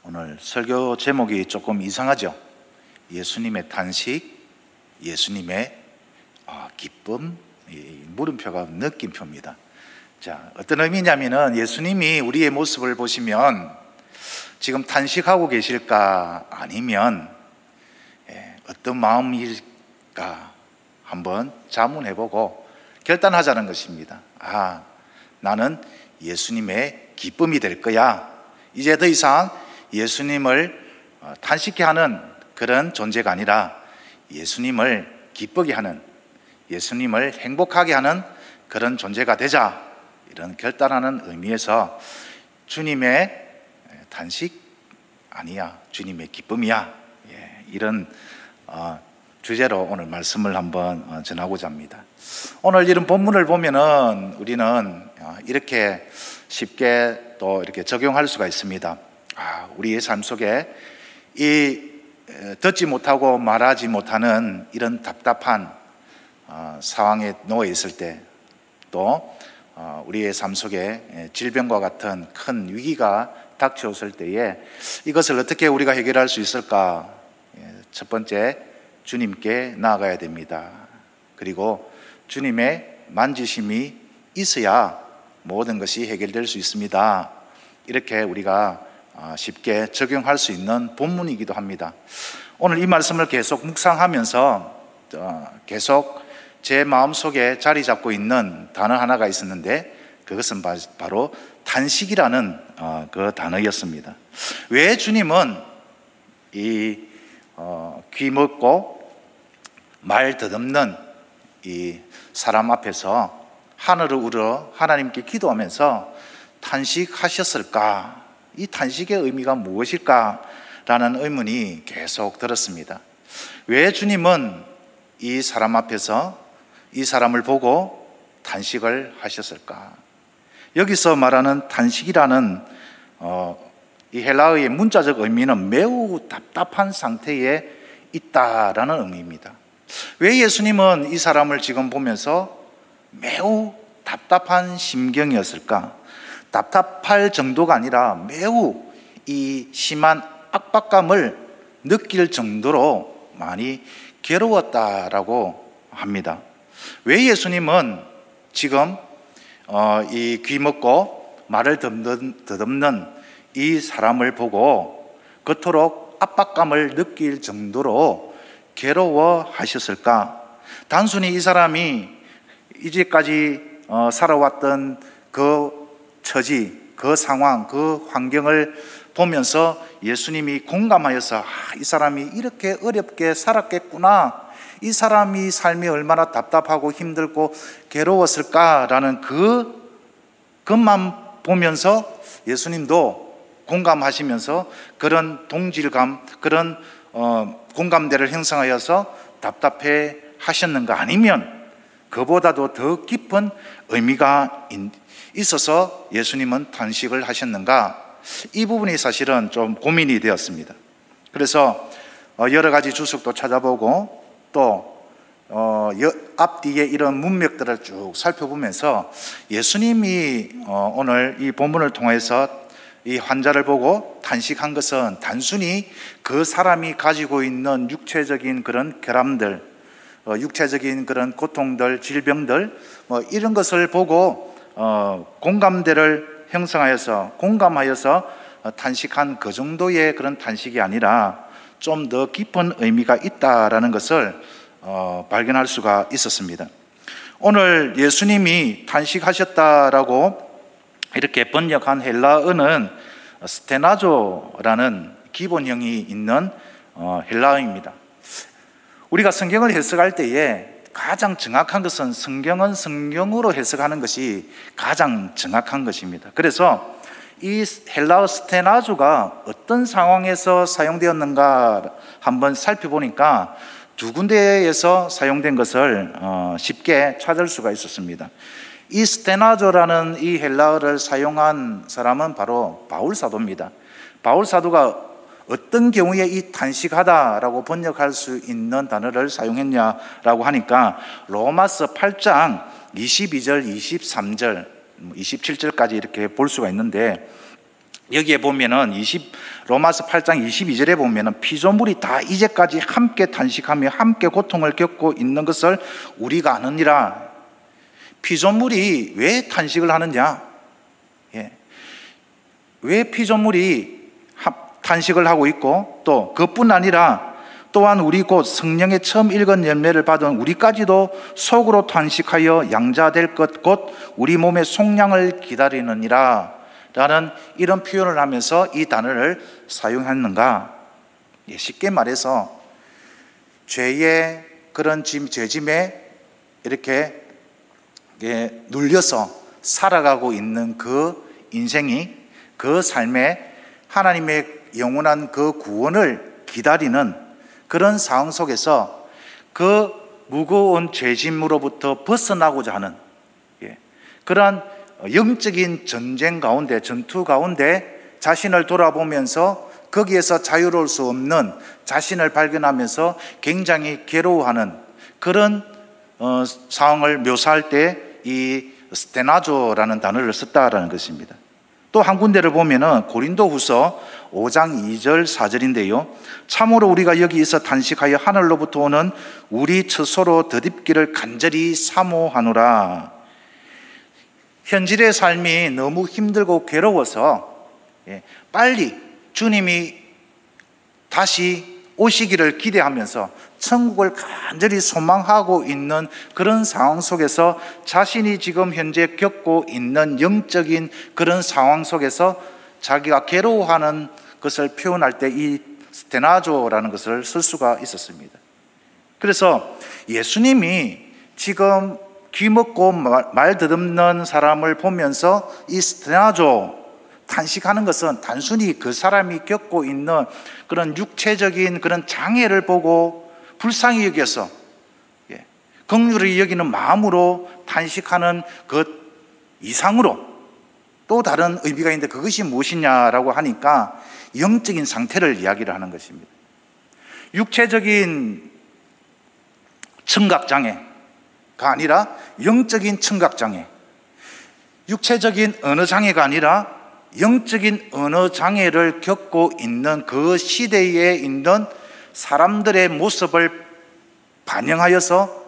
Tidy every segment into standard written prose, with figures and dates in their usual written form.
오늘 설교 제목이 조금 이상하죠? 예수님의 탄식, 예수님의 기쁨, 물음표가 느낌표입니다. 자, 어떤 의미냐면은 예수님이 우리의 모습을 보시면 지금 탄식하고 계실까, 아니면 어떤 마음일까 한번 자문해보고 결단하자는 것입니다. 나는 예수님의 기쁨이 될 거야. 이제 더 이상 예수님을 탄식케 하는 그런 존재가 아니라 예수님을 기쁘게 하는, 예수님을 행복하게 하는 그런 존재가 되자, 이런 결단하는 의미에서 주님의 탄식 아니야, 주님의 기쁨이야, 이런 주제로 오늘 말씀을 한번 전하고자 합니다. 오늘 이런 본문을 보면은 우리는 이렇게 쉽게 또 이렇게 적용할 수가 있습니다. 우리의 삶 속에 이 듣지 못하고 말하지 못하는 이런 답답한 상황에 놓여 있을 때, 또 우리의 삶 속에 질병과 같은 큰 위기가 닥쳐왔을 때에 이것을 어떻게 우리가 해결할 수 있을까? 첫 번째, 주님께 나아가야 됩니다. 그리고 주님의 만지심이 있어야 모든 것이 해결될 수 있습니다. 이렇게 우리가 쉽게 적용할 수 있는 본문이기도 합니다. 오늘 이 말씀을 계속 묵상하면서 계속 제 마음속에 자리 잡고 있는 단어 하나가 있었는데, 그것은 바로 탄식이라는 그 단어였습니다. 왜 주님은 이 귀 먹고 말 더듬는 이 사람 앞에서 하늘을 우러 하나님께 기도하면서 탄식하셨을까? 이 탄식의 의미가 무엇일까? 라는 의문이 계속 들었습니다. 왜 주님은 이 사람 앞에서 이 사람을 보고 탄식을 하셨을까? 여기서 말하는 탄식이라는 이 헬라어의 문자적 의미는 매우 답답한 상태에 있다라는 의미입니다. 왜 예수님은 이 사람을 지금 보면서 매우 답답한 심경이었을까? 답답할 정도가 아니라 매우 이 심한 압박감을 느낄 정도로 많이 괴로웠다라고 합니다. 왜 예수님은 지금 이 귀 먹고 말을 더듬는 이 사람을 보고 그토록 압박감을 느낄 정도로 괴로워하셨을까? 단순히 이 사람이 이제까지 살아왔던 그 처지, 그 상황, 그 환경을 보면서 예수님이 공감하여서 이 사람이 이렇게 어렵게 살았겠구나, 이 사람이 삶이 얼마나 답답하고 힘들고 괴로웠을까라는 그것만 보면서 예수님도 공감하시면서 그런 동질감, 그런 공감대를 형성하여서 답답해 하셨는가? 아니면 그보다도 더 깊은 의미가 있어서 예수님은 탄식을 하셨는가? 이 부분이 사실은 좀 고민이 되었습니다. 그래서 여러 가지 주석도 찾아보고 또 앞뒤에 이런 문맥들을 쭉 살펴보면서 예수님이 오늘 이 본문을 통해서 이 환자를 보고 탄식한 것은 단순히 그 사람이 가지고 있는 육체적인 그런 결함들, 육체적인 그런 고통들, 질병들, 이런 것을 보고 공감대를 형성하여서 공감하여서 탄식한 그 정도의 그런 탄식이 아니라 좀 더 깊은 의미가 있다라는 것을 발견할 수가 있었습니다. 오늘 예수님이 탄식하셨다라고 이렇게 번역한 헬라어는 스테나조라는 기본형이 있는 헬라어입니다. 우리가 성경을 해석할 때에 가장 정확한 것은 성경은 성경으로 해석하는 것이 가장 정확한 것입니다. 그래서 이 헬라어 스테나조가 어떤 상황에서 사용되었는가 한번 살펴보니까 두 군데에서 사용된 것을 쉽게 찾을 수가 있었습니다. 이 스테나조라는 이 헬라어를 사용한 사람은 바로 바울 사도입니다. 바울 사도가 어떤 경우에 이 탄식하다라고 번역할 수 있는 단어를 사용했냐라고 하니까 로마서 8장 22절, 23절, 27절까지 이렇게 볼 수가 있는데, 여기에 보면은 로마서 8장 22절에 보면은 피조물이 다 이제까지 함께 탄식하며 함께 고통을 겪고 있는 것을 우리가 아느니라. 피조물이 왜 탄식을 하느냐? 왜 피조물이 탄식을 하고 있고, 또 그뿐 아니라 또한 우리 곧 성령의 처음 읽은 열매를 받은 우리까지도 속으로 탄식하여 양자될 것 곧 우리 몸의 속량을 기다리느니라 라는 이런 표현을 하면서 이 단어를 사용했는가? 쉽게 말해서 죄의 그런 죄짐에 이렇게 눌려서 살아가고 있는 그 인생이, 그 삶에 하나님의 영원한 그 구원을 기다리는 그런 상황 속에서 그 무거운 죄짐으로부터 벗어나고자 하는 그러한 영적인 전쟁 가운데, 전투 가운데 자신을 돌아보면서 거기에서 자유로울 수 없는 자신을 발견하면서 굉장히 괴로워하는 그런 상황을 묘사할 때 이 스테나조라는 단어를 썼다라는 것입니다. 또 한 군데를 보면은 고린도후서 5장 2절 4절인데요. 참으로 우리가 여기서 단식하여 하늘로부터 오는 우리 처소로 덧입기를 간절히 사모하노라. 현실의 삶이 너무 힘들고 괴로워서 빨리 주님이 다시 오시기를 기대하면서 천국을 간절히 소망하고 있는 그런 상황 속에서 자신이 지금 현재 겪고 있는 영적인 그런 상황 속에서 자기가 괴로워하는 것을 표현할 때 이 스테나조라는 것을 쓸 수가 있었습니다. 그래서 예수님이 지금 귀 먹고 말 더듬는 사람을 보면서 이 스테나조 탄식하는 것은 단순히 그 사람이 겪고 있는 그런 육체적인 그런 장애를 보고 불쌍히 여겨서 긍휼히 여기는 마음으로 탄식하는 것 이상으로 또 다른 의미가 있는데 그것이 무엇이냐라고 하니까 영적인 상태를 이야기를 하는 것입니다. 육체적인 청각장애가 아니라 영적인 청각장애, 육체적인 언어장애가 아니라 영적인 언어장애를 겪고 있는 그 시대에 있는 사람들의 모습을 반영하여서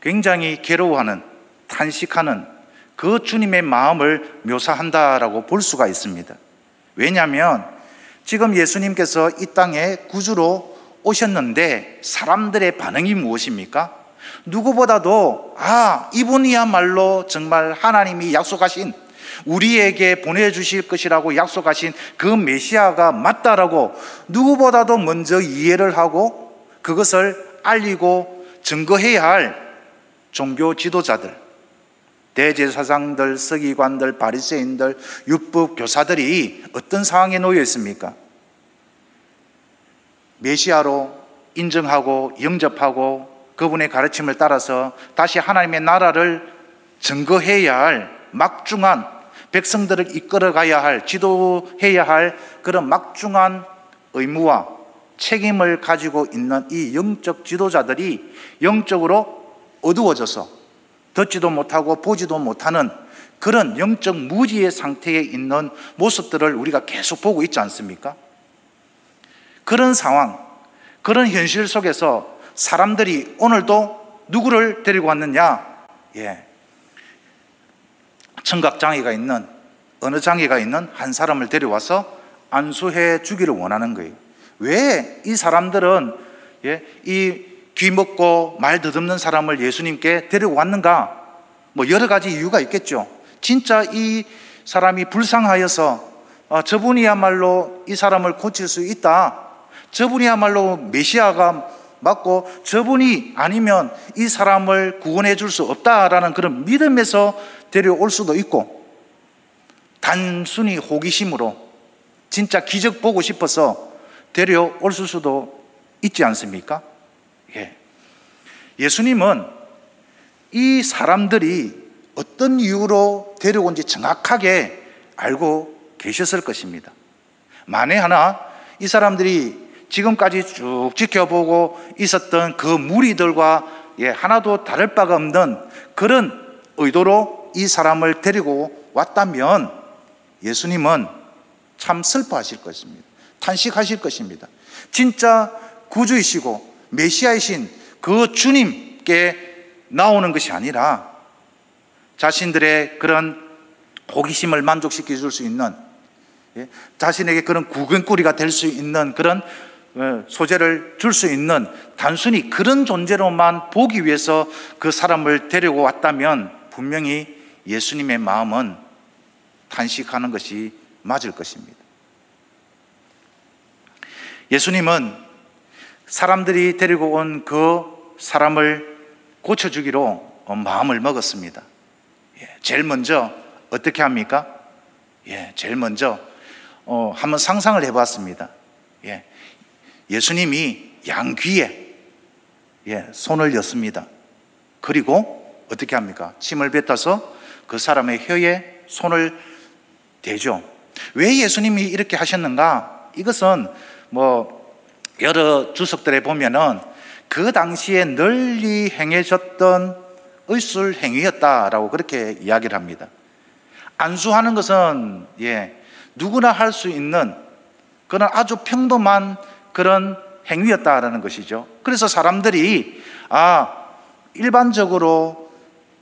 굉장히 괴로워하는, 탄식하는 그 주님의 마음을 묘사한다라고 볼 수가 있습니다. 왜냐하면 지금 예수님께서 이 땅에 구주로 오셨는데 사람들의 반응이 무엇입니까? 누구보다도 이분이야말로 정말 하나님이 약속하신, 우리에게 보내주실 것이라고 약속하신 그 메시아가 맞다라고 누구보다도 먼저 이해를 하고 그것을 알리고 증거해야 할 종교 지도자들, 대제사장들, 서기관들, 바리새인들, 율법 교사들이 어떤 상황에 놓여 있습니까? 메시아로 인정하고 영접하고 그분의 가르침을 따라서 다시 하나님의 나라를 증거해야 할 막중한, 백성들을 이끌어가야 할, 지도해야 할 그런 막중한 의무와 책임을 가지고 있는 이 영적 지도자들이 영적으로 어두워져서 듣지도 못하고 보지도 못하는 그런 영적 무지의 상태에 있는 모습들을 우리가 계속 보고 있지 않습니까? 그런 상황, 그런 현실 속에서 사람들이 오늘도 누구를 데리고 왔느냐? 청각장애가 있는, 언어장애가 있는 한 사람을 데려와서 안수해 주기를 원하는 거예요. 왜 이 사람들은 이 귀 먹고 말 더듬는 사람을 예수님께 데리고 왔는가? 여러 가지 이유가 있겠죠. 진짜 이 사람이 불쌍하여서 저분이야말로 이 사람을 고칠 수 있다, 저분이야말로 메시아가 맞고 저분이 아니면 이 사람을 구원해 줄 수 없다라는 그런 믿음에서 데려올 수도 있고, 단순히 호기심으로 진짜 기적 보고 싶어서 데려올 수도 있지 않습니까? 예수님은 이 사람들이 어떤 이유로 데려온지 정확하게 알고 계셨을 것입니다. 만에 하나 이 사람들이 지금까지 쭉 지켜보고 있었던 그 무리들과 하나도 다를 바가 없는 그런 의도로 이 사람을 데리고 왔다면 예수님은 참 슬퍼하실 것입니다. 탄식하실 것입니다. 진짜 구주이시고 메시아이신 그 주님께 나오는 것이 아니라 자신들의 그런 호기심을 만족시켜 줄 수 있는, 자신에게 그런 구경거리가 될 수 있는 그런 소재를 줄 수 있는 단순히 그런 존재로만 보기 위해서 그 사람을 데리고 왔다면 분명히 예수님의 마음은 탄식하는 것이 맞을 것입니다. 예수님은 사람들이 데리고 온 그 사람을 고쳐주기로 마음을 먹었습니다. 제일 먼저 어떻게 합니까? 제일 먼저 한번 상상을 해봤습니다. 예수님이 양 귀에 손을 였습니다. 그리고 어떻게 합니까? 침을 뱉어서 그 사람의 혀에 손을 대죠. 왜 예수님이 이렇게 하셨는가? 이것은 여러 주석들에 보면은 그 당시에 널리 행해졌던 의술 행위였다라고 그렇게 이야기를 합니다. 안수하는 것은 누구나 할 수 있는 그런 아주 평범한 그런 행위였다라는 것이죠. 그래서 사람들이 일반적으로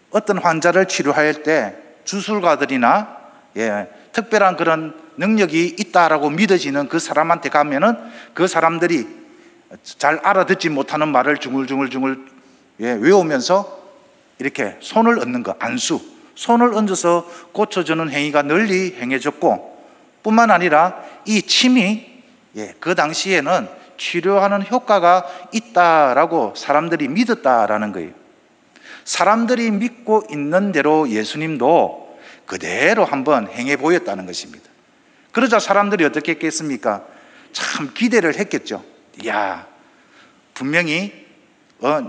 어떤 환자를 치료할 때 주술가들이나 특별한 그런 능력이 있다라고 믿어지는 그 사람한테 가면은 그 사람들이 잘 알아듣지 못하는 말을 중얼중얼 외우면서 이렇게 손을 얹는 거, 안수, 손을 얹어서 고쳐주는 행위가 널리 행해졌고, 뿐만 아니라 이 침이 그 당시에는 치료하는 효과가 있다라고 사람들이 믿었다라는 거예요. 사람들이 믿고 있는 대로 예수님도 그대로 한번 행해 보였다는 것입니다. 그러자 사람들이 어떻게 했겠습니까? 참 기대를 했겠죠. 분명히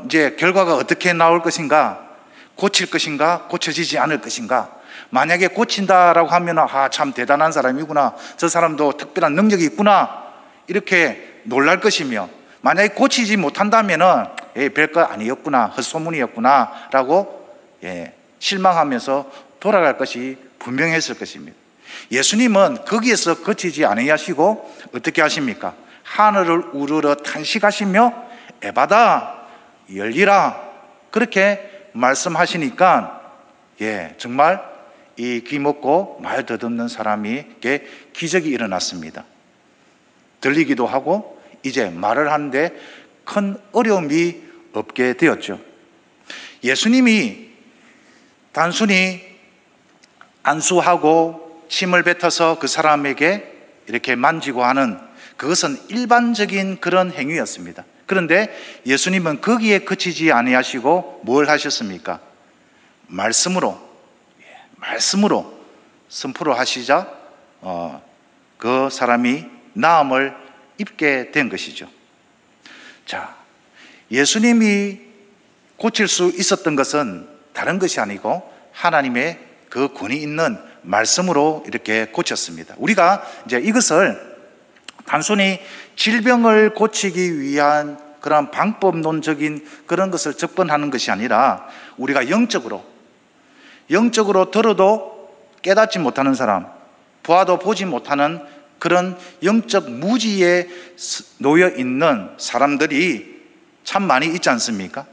이제 결과가 어떻게 나올 것인가? 고칠 것인가? 고쳐지지 않을 것인가? 만약에 고친다라고 하면 참 대단한 사람이구나, 저 사람도 특별한 능력이 있구나, 이렇게 놀랄 것이며, 만약에 고치지 못한다면은 별거 아니었구나, 헛소문이었구나 라고 실망하면서 돌아갈 것이 분명했을 것입니다. 예수님은 거기에서 그치지 아니하시고 어떻게 하십니까? 하늘을 우러러 탄식하시며 에바다 열리라 그렇게 말씀하시니까 정말 이 귀 먹고 말 더듬는 사람에게 기적이 일어났습니다. 들리기도 하고 이제 말을 하는데 큰 어려움이 없게 되었죠. 예수님이 단순히 안수하고 침을 뱉어서 그 사람에게 이렇게 만지고 하는, 그것은 일반적인 그런 행위였습니다. 그런데 예수님은 거기에 그치지 아니하시고 뭘 하셨습니까? 말씀으로 선포를 하시자 그 사람이 나음을 입게 된 것이죠. 자, 예수님이 고칠 수 있었던 것은 다른 것이 아니고 하나님의 그 권위 있는 말씀으로 이렇게 고쳤습니다. 우리가 이제 이것을 단순히 질병을 고치기 위한 그런 방법론적인 그런 것을 접근하는 것이 아니라 우리가 영적으로 들어도 깨닫지 못하는 사람, 보아도 보지 못하는 그런 영적 무지에 놓여 있는 사람들이 참 많이 있지 않습니까?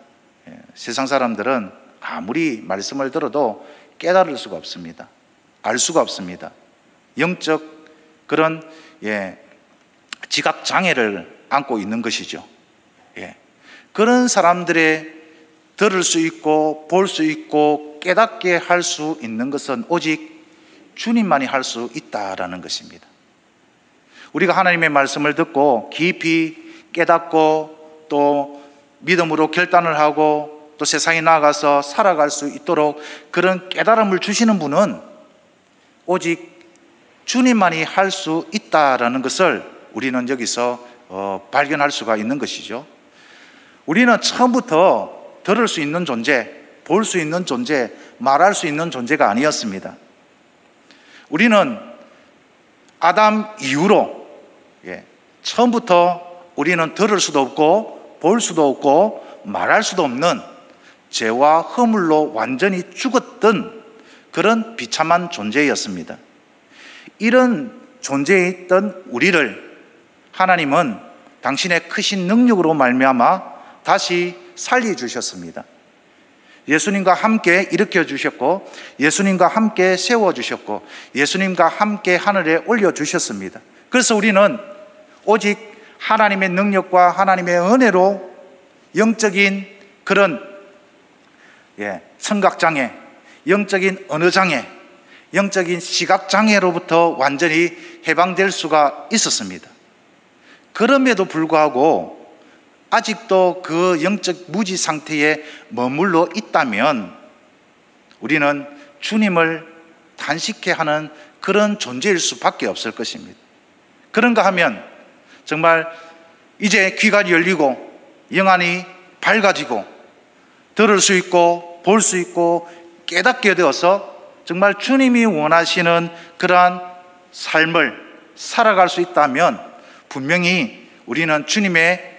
세상 사람들은 아무리 말씀을 들어도 깨달을 수가 없습니다. 알 수가 없습니다. 영적 그런 지각 장애를 안고 있는 것이죠. 그런 사람들의 들을 수 있고 볼 수 있고 깨닫게 할 수 있는 것은 오직 주님만이 할 수 있다라는 것입니다. 우리가 하나님의 말씀을 듣고 깊이 깨닫고 또 믿음으로 결단을 하고 또 세상에 나아가서 살아갈 수 있도록 그런 깨달음을 주시는 분은 오직 주님만이 할 수 있다라는 것을 우리는 여기서 발견할 수가 있는 것이죠. 우리는 처음부터 들을 수 있는 존재, 볼 수 있는 존재, 말할 수 있는 존재가 아니었습니다. 우리는 아담 이후로 처음부터 우리는 들을 수도 없고 볼 수도 없고 말할 수도 없는 죄와 허물로 완전히 죽었던 그런 비참한 존재였습니다. 이런 존재에 있던 우리를 하나님은 당신의 크신 능력으로 말미암아 다시 살려주셨습니다. 예수님과 함께 일으켜 주셨고, 예수님과 함께 세워주셨고, 예수님과 함께 하늘에 올려주셨습니다. 그래서 우리는 오직 하나님의 능력과 하나님의 은혜로 영적인 그런 청각장애, 영적인 언어장애, 영적인 시각장애로부터 완전히 해방될 수가 있었습니다. 그럼에도 불구하고 아직도 그 영적 무지 상태에 머물러 있다면 우리는 주님을 단식해 하는 그런 존재일 수밖에 없을 것입니다. 그런가 하면 정말 이제 귀가 열리고 영안이 밝아지고 들을 수 있고 볼 수 있고 깨닫게 되어서 정말 주님이 원하시는 그러한 삶을 살아갈 수 있다면 분명히 우리는 주님의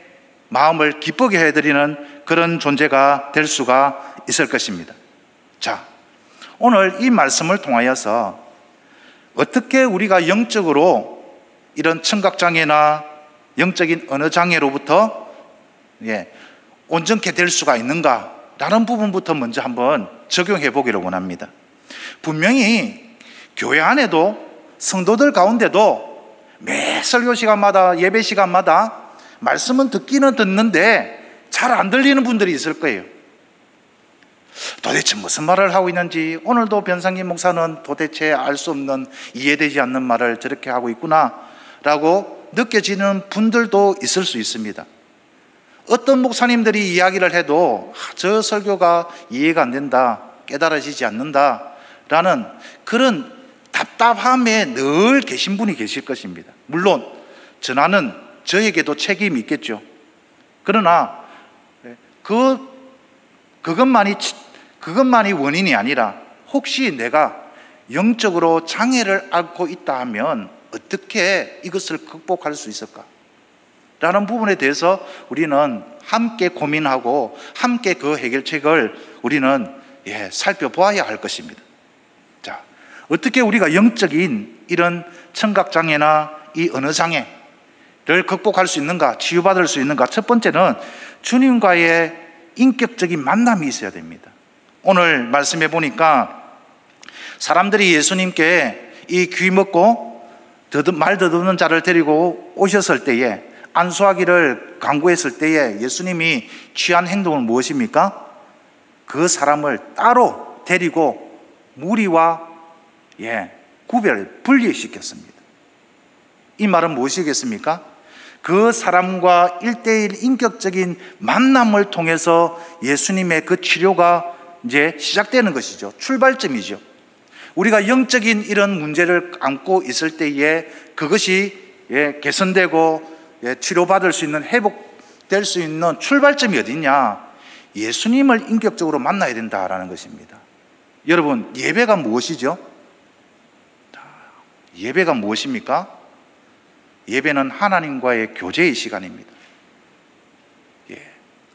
마음을 기쁘게 해드리는 그런 존재가 될 수가 있을 것입니다. 자, 오늘 이 말씀을 통하여서 어떻게 우리가 영적으로 이런 청각장애나 영적인 언어장애로부터 온전케 될 수가 있는가라는 부분부터 먼저 한번 적용해 보기를 원합니다. 분명히 교회 안에도 성도들 가운데도 매 설교 시간마다 예배 시간마다 말씀은 듣기는 듣는데 잘 안 들리는 분들이 있을 거예요. 도대체 무슨 말을 하고 있는지, 오늘도 변상기 목사는 도대체 알 수 없는, 이해되지 않는 말을 저렇게 하고 있구나 라고 느껴지는 분들도 있을 수 있습니다. 어떤 목사님들이 이야기를 해도 저 설교가 이해가 안 된다, 깨달아지지 않는다 라는 그런 답답함에 늘 계신 분이 계실 것입니다. 물론 전하는 저에게도 책임이 있겠죠. 그러나 그것만이 원인이 아니라 혹시 내가 영적으로 장애를 앓고 있다 하면 어떻게 이것을 극복할 수 있을까? 라는 부분에 대해서 우리는 함께 고민하고 함께 그 해결책을 우리는 살펴보아야 할 것입니다. 자, 어떻게 우리가 영적인 이런 청각장애나 이 언어장애를 극복할 수 있는가, 치유받을 수 있는가? 첫 번째는 주님과의 인격적인 만남이 있어야 됩니다. 오늘 말씀해 보니까 사람들이 예수님께 이 귀 먹고 말 더듬는 자를 데리고 오셨을 때에, 안수하기를 강구했을 때에 예수님이 취한 행동은 무엇입니까? 그 사람을 따로 데리고 무리와 분리시켰습니다. 이 말은 무엇이겠습니까? 그 사람과 1:1 인격적인 만남을 통해서 예수님의 그 치료가 이제 시작되는 것이죠. 출발점이죠. 우리가 영적인 이런 문제를 안고 있을 때에 그것이 개선되고 치료받을 수 있는, 회복될 수 있는 출발점이 어디냐? 예수님을 인격적으로 만나야 된다라는 것입니다. 여러분, 예배가 무엇이죠? 예배가 무엇입니까? 예배는 하나님과의 교제의 시간입니다.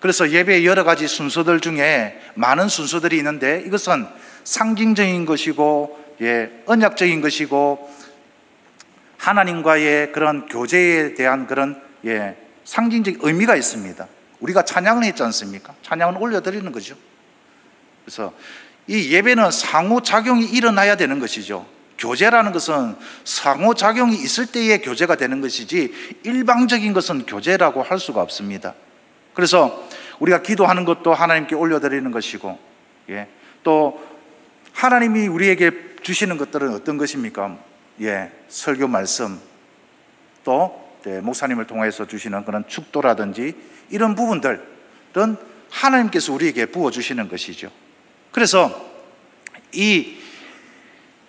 그래서 예배의 여러 가지 순서들 중에 많은 순서들이 있는데 이것은 상징적인 것이고 언약적인 것이고 하나님과의 그런 교제에 대한 그런 상징적 의미가 있습니다. 우리가 찬양을 했지 않습니까? 찬양을 올려드리는 거죠. 그래서 이 예배는 상호작용이 일어나야 되는 것이죠. 교제라는 것은 상호작용이 있을 때의 교제가 되는 것이지 일방적인 것은 교제라고 할 수가 없습니다. 그래서 우리가 기도하는 것도 하나님께 올려드리는 것이고, 또 하나님이 우리에게 주시는 것들은 어떤 것입니까? 설교 말씀, 또 목사님을 통해서 주시는 그런 축도라든지 이런 부분들은 하나님께서 우리에게 부어주시는 것이죠. 그래서 이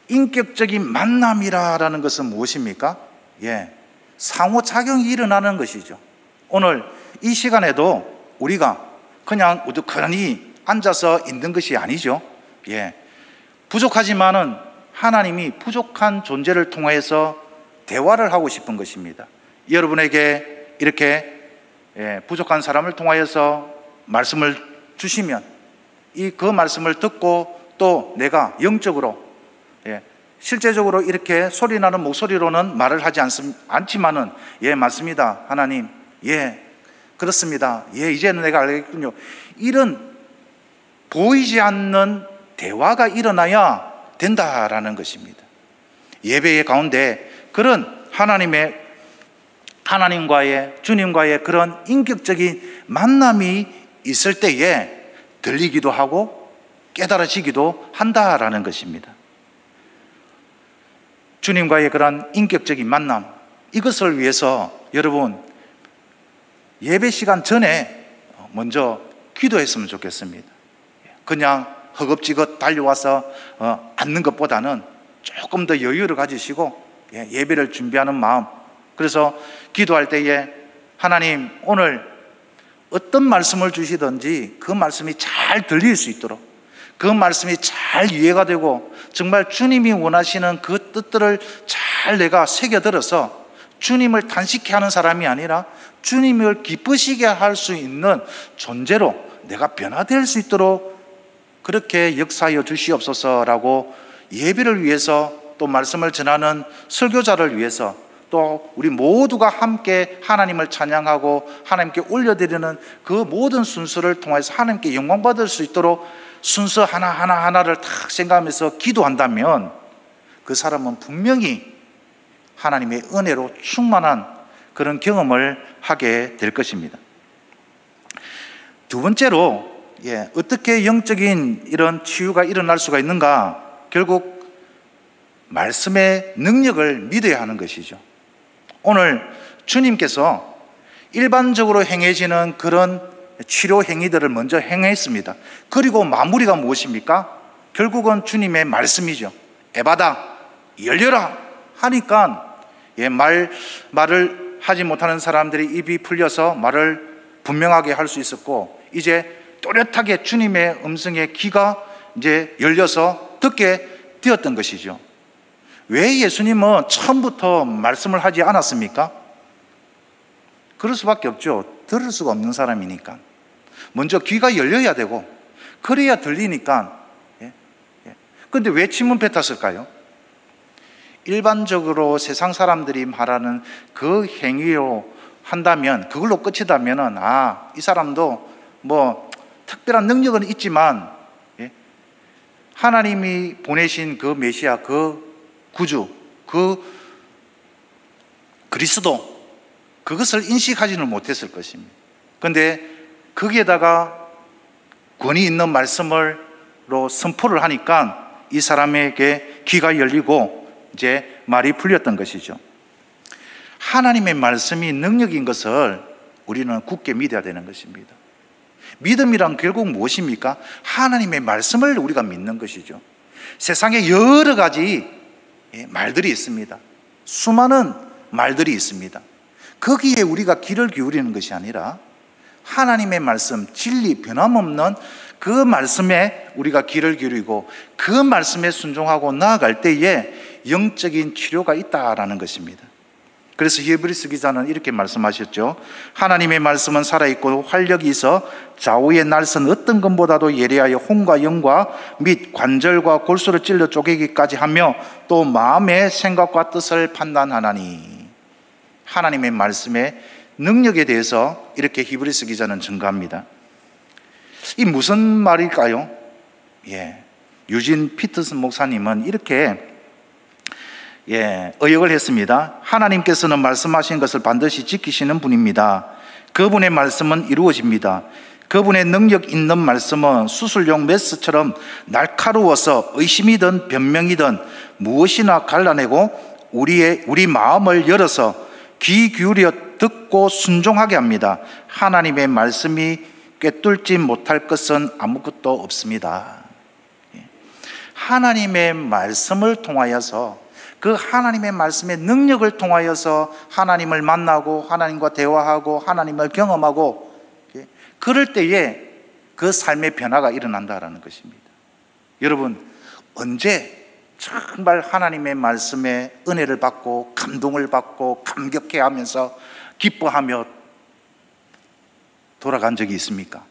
인격적인 만남이라는 것은 무엇입니까? 상호작용이 일어나는 것이죠. 오늘 이 시간에도 우리가 그냥 우두커니 앉아서 있는 것이 아니죠. 부족하지만은 하나님이 부족한 존재를 통해서 대화를 하고 싶은 것입니다. 여러분에게 이렇게 부족한 사람을 통하여서 말씀을 주시면 그 말씀을 듣고 또 내가 영적으로 실제적으로 이렇게 소리 나는 목소리로는 말을 하지 않지만은, 예, 맞습니다, 하나님, 예, 그렇습니다, 예, 이제는 내가 알겠군요, 이런 보이지 않는 대화가 일어나야 된다라는 것입니다. 예배의 가운데 그런 하나님과의, 주님과의 그런 인격적인 만남이 있을 때에 들리기도 하고 깨달아지기도 한다라는 것입니다. 주님과의 그런 인격적인 만남, 이것을 위해서 여러분 예배 시간 전에 먼저 기도했으면 좋겠습니다. 그냥 허겁지겁 달려와서 앉는 것보다는 조금 더 여유를 가지시고 예배를 준비하는 마음, 그래서 기도할 때에 하나님, 오늘 어떤 말씀을 주시든지 그 말씀이 잘 들릴 수 있도록, 그 말씀이 잘 이해가 되고 정말 주님이 원하시는 그 뜻들을 잘 내가 새겨들어서 주님을 단식케 하는 사람이 아니라 주님을 기쁘시게 할 수 있는 존재로 내가 변화될 수 있도록 그렇게 역사하여 주시옵소서라고, 예배를 위해서, 또 말씀을 전하는 설교자를 위해서, 또 우리 모두가 함께 하나님을 찬양하고 하나님께 올려드리는 그 모든 순서를 통해서 하나님께 영광 받을 수 있도록 순서 하나하나를 딱 생각하면서 기도한다면 그 사람은 분명히 하나님의 은혜로 충만한 그런 경험을 하게 될 것입니다. 두 번째로, 어떻게 영적인 이런 치유가 일어날 수가 있는가? 결국 말씀의 능력을 믿어야 하는 것이죠. 오늘 주님께서 일반적으로 행해지는 그런 치료 행위들을 먼저 행했습니다. 그리고 마무리가 무엇입니까? 결국은 주님의 말씀이죠. 에바다, 열려라 하니까 말을 하지 못하는 사람들이 입이 풀려서 말을 분명하게 할 수 있었고, 이제 또렷하게 주님의 음성의 귀가 이제 열려서 듣게 되었던 것이죠. 왜 예수님은 처음부터 말씀을 하지 않았습니까? 그럴 수밖에 없죠. 들을 수가 없는 사람이니까. 먼저 귀가 열려야 되고 그래야 들리니까. 그런데 왜 침문 뱉었을까요? 일반적으로 세상 사람들이 말하는 그 행위로 한다면, 그걸로 끝이다면은, 이 사람도 뭐 특별한 능력은 있지만 하나님이 보내신 그 메시아, 그 구주, 그 그리스도, 그것을 인식하지는 못했을 것입니다. 그런데 거기에다가 권위 있는 말씀으로 선포를 하니까 이 사람에게 귀가 열리고 이제 말이 풀렸던 것이죠. 하나님의 말씀이 능력인 것을 우리는 굳게 믿어야 되는 것입니다. 믿음이란 결국 무엇입니까? 하나님의 말씀을 우리가 믿는 것이죠. 세상에 여러 가지 말들이 있습니다. 수많은 말들이 있습니다. 거기에 우리가 귀를 기울이는 것이 아니라 하나님의 말씀, 진리, 변함없는 그 말씀에 우리가 귀를 기울이고 그 말씀에 순종하고 나아갈 때에 영적인 치료가 있다라는 것입니다. 그래서 히브리서 기자는 이렇게 말씀하셨죠. 하나님의 말씀은 살아있고 활력이 있어 좌우의 날선 어떤 것보다도 예리하여 혼과 영과 및 관절과 골수를 찔러 쪼개기까지 하며 또 마음의 생각과 뜻을 판단하나니. 하나님의 말씀의 능력에 대해서 이렇게 히브리서 기자는 증거합니다. 이 무슨 말일까요? 유진 피터슨 목사님은 이렇게 의역을 했습니다. 하나님께서는 말씀하신 것을 반드시 지키시는 분입니다. 그분의 말씀은 이루어집니다. 그분의 능력 있는 말씀은 수술용 메스처럼 날카로워서 의심이든 변명이든 무엇이나 갈라내고 우리 마음을 열어서 귀 기울여 듣고 순종하게 합니다. 하나님의 말씀이 꿰뚫지 못할 것은 아무것도 없습니다. 하나님의 말씀을 통하여서, 그 하나님의 말씀의 능력을 통하여서 하나님을 만나고 하나님과 대화하고 하나님을 경험하고, 그럴 때에 그 삶의 변화가 일어난다는 것입니다. 여러분, 언제 정말 하나님의 말씀에 은혜를 받고 감동을 받고 감격해 하면서 기뻐하며 돌아간 적이 있습니까?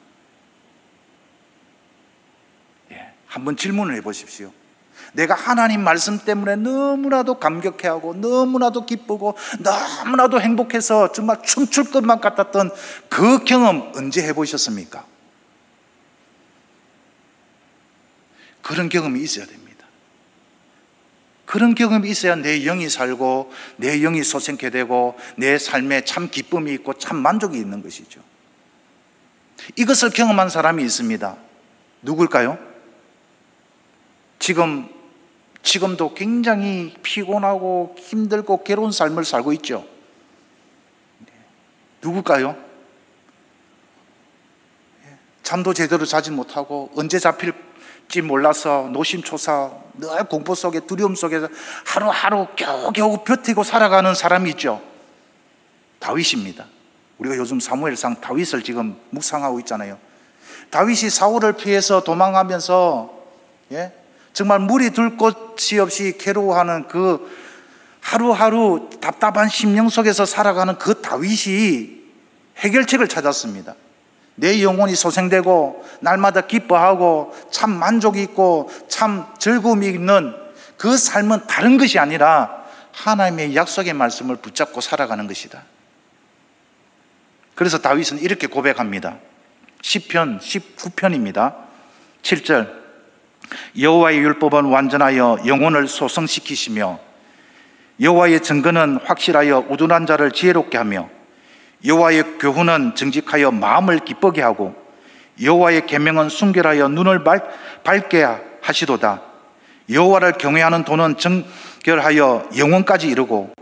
한번 질문을 해보십시오. 내가 하나님 말씀 때문에 너무나도 감격해하고 너무나도 기쁘고 너무나도 행복해서 정말 춤출 것만 같았던 그 경험 언제 해보셨습니까? 그런 경험이 있어야 됩니다. 그런 경험이 있어야 내 영이 살고 내 영이 소생케 되고 내 삶에 참 기쁨이 있고 참 만족이 있는 것이죠. 이것을 경험한 사람이 있습니다. 누굴까요? 지금도 굉장히 피곤하고 힘들고 괴로운 삶을 살고 있죠. 누굴까요? 잠도 제대로 자지 못하고 언제 잡힐지 몰라서 노심초사 늘 공포 속에 두려움 속에서 하루하루 겨우겨우 버티고 살아가는 사람이 있죠. 다윗입니다. 우리가 요즘 사무엘상 다윗을 지금 묵상하고 있잖아요. 다윗이 사울을 피해서 도망하면서 정말 물이 둘 곳이 없이 괴로워하는 그 하루하루 답답한 심령 속에서 살아가는 그 다윗이 해결책을 찾았습니다. 내 영혼이 소생되고 날마다 기뻐하고 참 만족이 있고 참 즐거움이 있는 그 삶은 다른 것이 아니라 하나님의 약속의 말씀을 붙잡고 살아가는 것이다. 그래서 다윗은 이렇게 고백합니다. 시편 19편입니다. 7절 여호와의 율법은 완전하여 영혼을 소성시키시며 여호와의 증거는 확실하여 우둔한 자를 지혜롭게 하며 여호와의 교훈은 정직하여 마음을 기쁘게 하고 여호와의 계명은 순결하여 눈을 밝게 하시도다. 여호와를 경외하는 도는 정결하여 영혼까지 이르고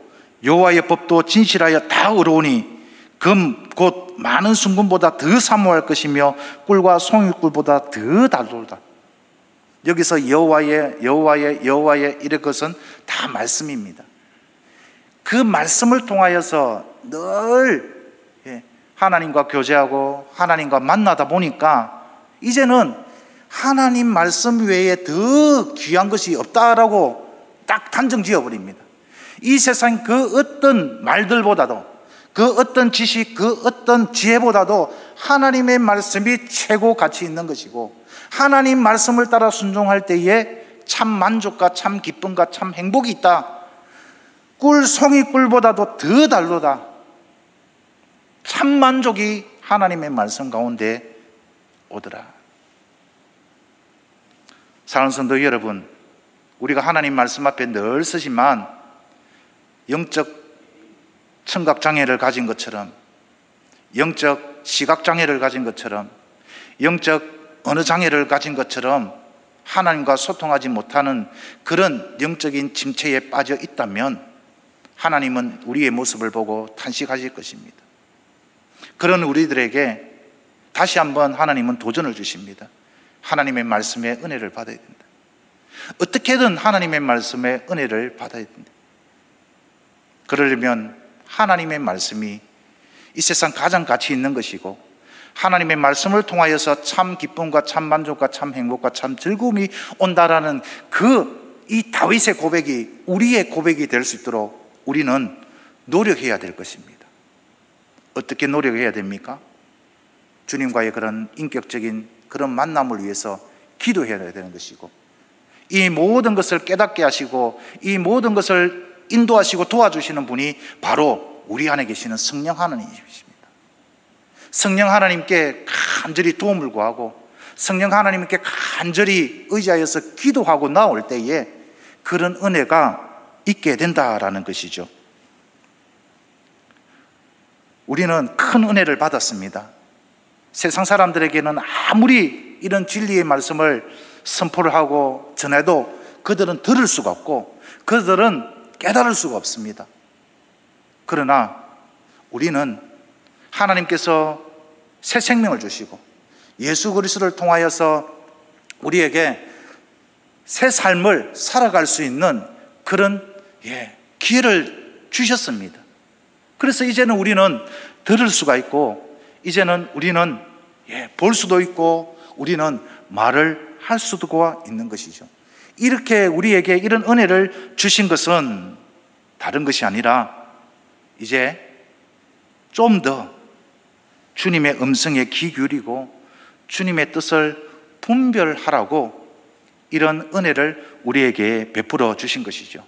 여호와의 법도 진실하여 다 의로우니 금 곧 많은 순금보다 더 사모할 것이며 꿀과 송이꿀보다 더 달도다. 여기서 여호와의 이런 것은 다 말씀입니다. 그 말씀을 통하여서 늘 하나님과 교제하고 하나님과 만나다 보니까 이제는 하나님 말씀 외에 더 귀한 것이 없다라고 딱 단정 지어버립니다. 이 세상 그 어떤 말들보다도 그 어떤 지식, 그 어떤 지혜보다도 하나님의 말씀이 최고 가치 있는 것이고 하나님 말씀을 따라 순종할 때에 참 만족과 참 기쁨과 참 행복이 있다. 꿀, 송이꿀보다도 더 달도다. 참 만족이 하나님의 말씀 가운데 오더라. 사랑하는 성도 여러분, 우리가 하나님 말씀 앞에 늘 서지만 영적 청각장애를 가진 것처럼 영적 시각장애를 가진 것처럼 영적 어느 장애를 가진 것처럼 하나님과 소통하지 못하는 그런 영적인 침체에 빠져 있다면 하나님은 우리의 모습을 보고 탄식하실 것입니다. 그런 우리들에게 다시 한번 하나님은 도전을 주십니다. 하나님의 말씀의 은혜를 받아야 된다. 어떻게든 하나님의 말씀의 은혜를 받아야 된다. 그러려면 하나님의 말씀이 이 세상 가장 가치 있는 것이고 하나님의 말씀을 통하여서 참 기쁨과 참 만족과 참 행복과 참 즐거움이 온다라는 이 다윗의 고백이 우리의 고백이 될 수 있도록 우리는 노력해야 될 것입니다. 어떻게 노력해야 됩니까? 주님과의 그런 인격적인 그런 만남을 위해서 기도해야 되는 것이고 이 모든 것을 깨닫게 하시고 이 모든 것을 인도하시고 도와주시는 분이 바로 우리 안에 계시는 성령 하나님이십니다. 성령 하나님께 간절히 도움을 구하고 성령 하나님께 간절히 의지하여서 기도하고 나올 때에 그런 은혜가 있게 된다라는 것이죠. 우리는 큰 은혜를 받았습니다. 세상 사람들에게는 아무리 이런 진리의 말씀을 선포를 하고 전해도 그들은 들을 수가 없고 그들은 깨달을 수가 없습니다. 그러나 우리는 하나님께서 새 생명을 주시고 예수 그리스도를 통하여서 우리에게 새 삶을 살아갈 수 있는 그런 기회를 주셨습니다. 그래서 이제는 우리는 들을 수가 있고 이제는 우리는 볼 수도 있고 우리는 말을 할 수도 있는 것이죠. 이렇게 우리에게 이런 은혜를 주신 것은 다른 것이 아니라 이제 좀 더 주님의 음성에 귀 기울이고 주님의 뜻을 분별하라고 이런 은혜를 우리에게 베풀어 주신 것이죠.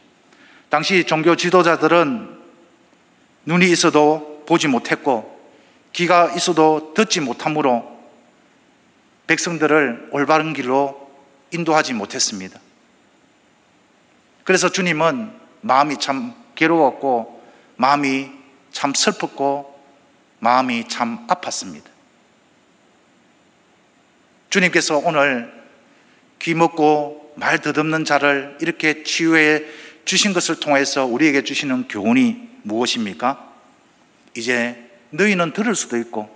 당시 종교 지도자들은 눈이 있어도 보지 못했고 귀가 있어도 듣지 못하므로 백성들을 올바른 길로 인도하지 못했습니다. 그래서 주님은 마음이 참 괴로웠고 마음이 참 슬펐고 마음이 참 아팠습니다. 주님께서 오늘 귀 먹고 말 더듬는 자를 이렇게 치유해 주신 것을 통해서 우리에게 주시는 교훈이 무엇입니까? 이제 너희는 들을 수도 있고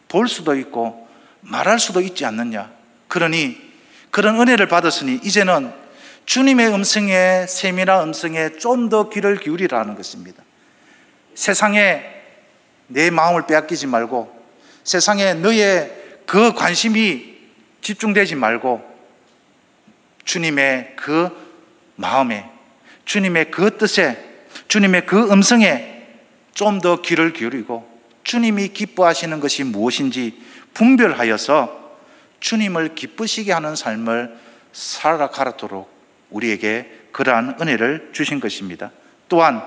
볼 수도 있고 말할 수도 있지 않느냐. 그러니 그런 은혜를 받았으니 이제는 주님의 음성에, 세미나 음성에 좀 더 귀를 기울이라는 것입니다. 세상에 내 마음을 빼앗기지 말고 세상에 너의 그 관심이 집중되지 말고 주님의 그 마음에, 주님의 그 뜻에, 주님의 그 음성에 좀 더 귀를 기울이고 주님이 기뻐하시는 것이 무엇인지 분별하여서 주님을 기쁘시게 하는 삶을 살아가도록 우리에게 그러한 은혜를 주신 것입니다. 또한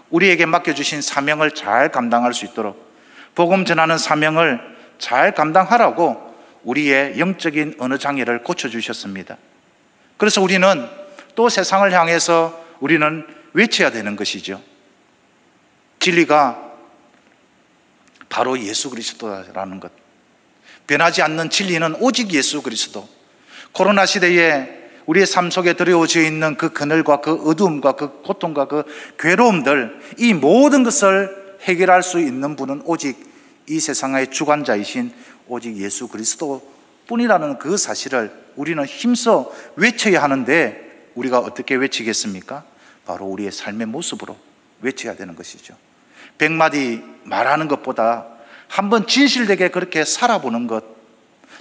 우리에게 맡겨주신 사명을 잘 감당할 수 있도록 복음 전하는 사명을 잘 감당하라고 우리의 영적인 언어 장애를 고쳐주셨습니다. 그래서 우리는 또 세상을 향해서 우리는 외쳐야 되는 것이죠. 진리가 바로 예수 그리스도라는 것. 변하지 않는 진리는 오직 예수 그리스도. 코로나 시대에 우리의 삶 속에 들여오져 있는 그 그늘과 그 어두움과 그 고통과 그 괴로움들, 이 모든 것을 해결할 수 있는 분은 오직 이 세상의 주관자이신 오직 예수 그리스도 뿐이라는 그 사실을 우리는 힘써 외쳐야 하는데 우리가 어떻게 외치겠습니까? 바로 우리의 삶의 모습으로 외쳐야 되는 것이죠. 100마디 말하는 것보다 한번 진실되게 그렇게 살아보는 것,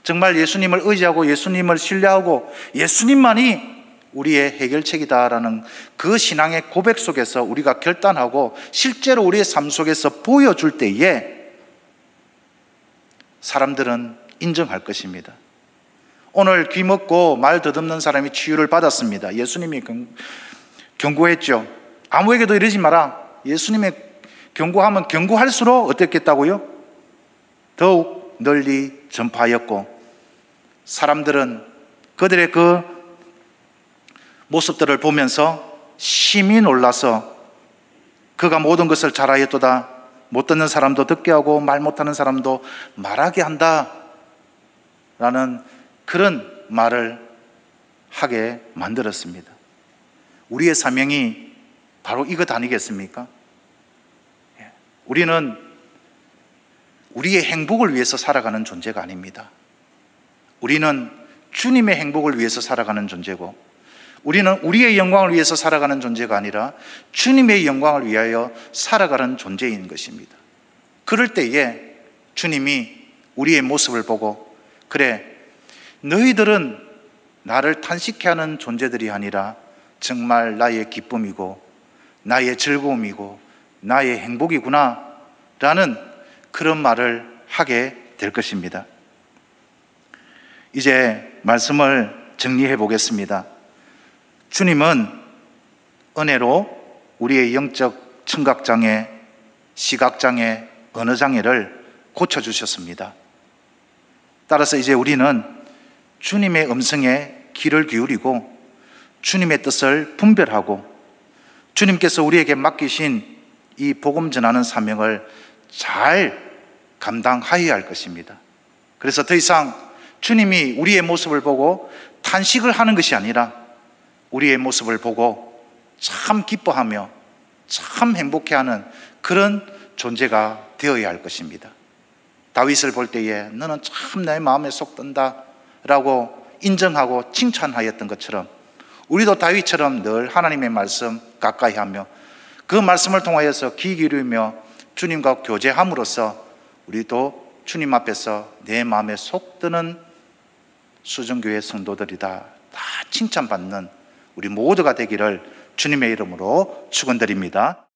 정말 예수님을 의지하고 예수님을 신뢰하고 예수님만이 우리의 해결책이다라는 그 신앙의 고백 속에서 우리가 결단하고 실제로 우리의 삶 속에서 보여줄 때에 사람들은 인정할 것입니다. 오늘 귀 먹고 말 더듬는 사람이 치유를 받았습니다. 예수님이 경고했죠. 아무에게도 이러지 마라. 예수님의 경고하면 경고할수록 어떻겠다고요? 더욱 널리 전파하였고 사람들은 그들의 그 모습들을 보면서 심히 놀라서 그가 모든 것을 잘하였도다. 못 듣는 사람도 듣게 하고 말 못하는 사람도 말하게 한다 라는 그런 말을 하게 만들었습니다. 우리의 사명이 바로 이것 아니겠습니까? 우리는 우리의 행복을 위해서 살아가는 존재가 아닙니다. 우리는 주님의 행복을 위해서 살아가는 존재고 우리는 우리의 영광을 위해서 살아가는 존재가 아니라 주님의 영광을 위하여 살아가는 존재인 것입니다. 그럴 때에 주님이 우리의 모습을 보고 그래, 너희들은 나를 탄식케 하는 존재들이 아니라 정말 나의 기쁨이고 나의 즐거움이고 나의 행복이구나 라는 그런 말을 하게 될 것입니다. 이제 말씀을 정리해 보겠습니다. 주님은 은혜로 우리의 영적 청각장애, 시각장애, 언어장애를 고쳐주셨습니다. 따라서 이제 우리는 주님의 음성에 귀를 기울이고 주님의 뜻을 분별하고 주님께서 우리에게 맡기신 이 복음 전하는 사명을 잘 감당하여야 할 것입니다. 그래서 더 이상 주님이 우리의 모습을 보고 탄식을 하는 것이 아니라 우리의 모습을 보고 참 기뻐하며 참 행복해하는 그런 존재가 되어야 할 것입니다. 다윗을 볼 때에 너는 참 내 마음에 쏙 든다 라고 인정하고 칭찬하였던 것처럼 우리도 다윗처럼 늘 하나님의 말씀 가까이 하며 그 말씀을 통하여서 귀 기울이며 주님과 교제함으로써 우리도 주님 앞에서 내 마음에 속 드는 수정교회 성도들이다 다 칭찬받는 우리 모두가 되기를 주님의 이름으로 축원드립니다.